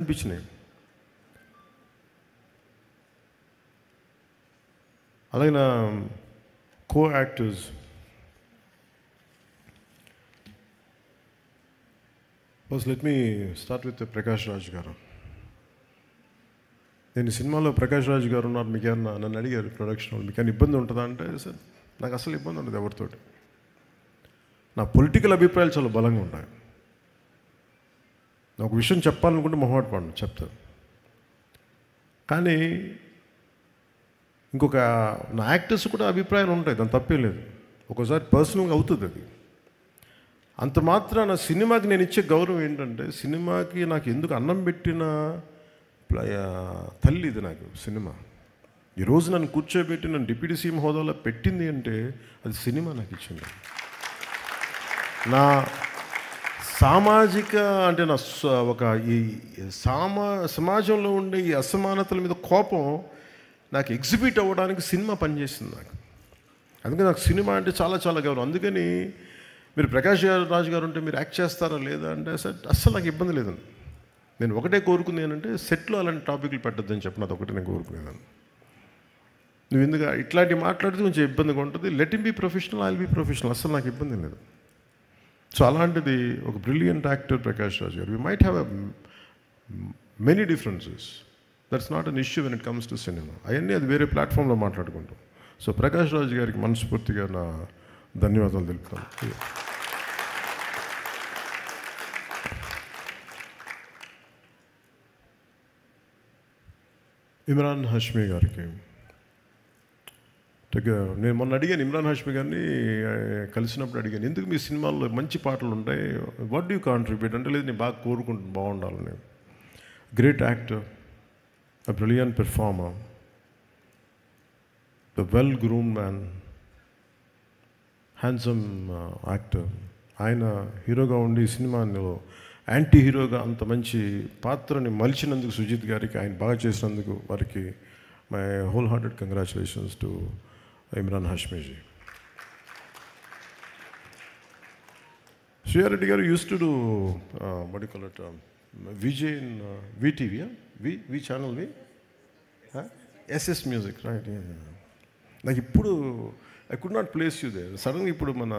అనిపించినాయి. అలాగే నా co actors first let me start with Prakash Raj గారు. నేను సినిమాలో ప్రకాష్ రాజ్ గారు ఉన్నారు, మీకు ఏమన్నా నన్ను అడిగారు ప్రొడక్షన్ వాళ్ళు మీకు ఏమైనా ఇబ్బంది ఉంటుందా అంటే, సార్ నాకు అసలు ఇబ్బంది ఉండదు ఎవరితోటి. నా పొలిటికల్ అభిప్రాయాలు చాలా బలంగా ఉంటాయి. నాకు విషయం చెప్పాలనుకుంటే మొహమాట పడను, చెప్తాను. కానీ ఇంకొక నా యాక్టర్స్ కూడా అభిప్రాయాలు ఉంటాయి, దాని తప్పేం లేదు. ఒక్కోసారి పర్సనల్గా అవుతుంది అది. అంత మాత్రాన సినిమాకి నేను ఇచ్చే గౌరవం ఏంటంటే, సినిమాకి నాకు ఎందుకు అన్నం పెట్టిన తల్లి ఇది నాకు సినిమా. ఈరోజు నన్ను కూర్చోబెట్టి నన్ను డిప్యూటీ సీఎం హోదాలో పెట్టింది అంటే అది సినిమా నాకు ఇచ్చింది. నా సామాజిక అంటే నా ఒక ఈ సమాజంలో ఉండే ఈ అసమానతల మీద కోపం నాకు ఎగ్జిబిట్ అవ్వడానికి సినిమా పనిచేసింది నాకు. అందుకని నాకు సినిమా అంటే చాలా చాలా గౌరవం. అందుకని మీరు ప్రకాష్ రాజ్ గారు ఉంటే మీరు యాక్ట్ చేస్తారా లేదా అంటే అస్సలు నాకు ఇబ్బంది లేదండి. నేను ఒకటే కోరుకుంది ఏంటంటే, సెట్లో అలాంటి టాపిక్లు పెట్టద్దని చెప్పిన అది ఒకటే నేను కోరుకునేదాన్ని. నువ్వు ఎందుకు ఇట్లాంటివి మాట్లాడితే కొంచెం ఇబ్బందిగా ఉంటుంది. Let him be professional, I will be professional. అస్సలు నాకు ఇబ్బంది లేదు. సో అలాంటిది ఒక బ్రిలియంట్ యాక్టర్ ప్రకాష్ రాజ్ గారు. We might have many differences, that's not an issue when it comes to cinema. అవన్నీ అది వేరే ప్లాట్ఫామ్లో మాట్లాడుకుంటాం. సో ప్రకాష్ రాజ్ గారికి మనస్ఫూర్తిగా నా ధన్యవాదాలు తెలుపుతాను. ఇమ్రాన్ హాష్మీ గారికి నేను మొన్న అడిగాను, ఇమ్రాన్ హాష్మీ గారిని కలిసినప్పుడు అడిగాను, ఎందుకు మీ సినిమాల్లో మంచి పాటలు ఉంటాయి, వాట్ డూ కాంట్రిబ్యూట్ అంటే, లేదు నేను బాగా కోరుకుంటున్నాను బాగుండాలని. Great actor, a brilliant performer, the well groomed man, handsome actor. ఆయన హీరోగా ఉండి ఈ సినిమాలో యాంటీ హీరోగా అంత మంచి పాత్రని మలిచినందుకు సుజిత్ గారికి, ఆయన బాగా చేసినందుకు వారికి my whole hearted congratulations to Imran హాష్మీజీ. Shriya Reddy గారు use to do what you call it Vijay in VTV, we channel, SS music, right. నాకు ఇప్పుడు I could not place you there. సడన్గా ఇప్పుడు మన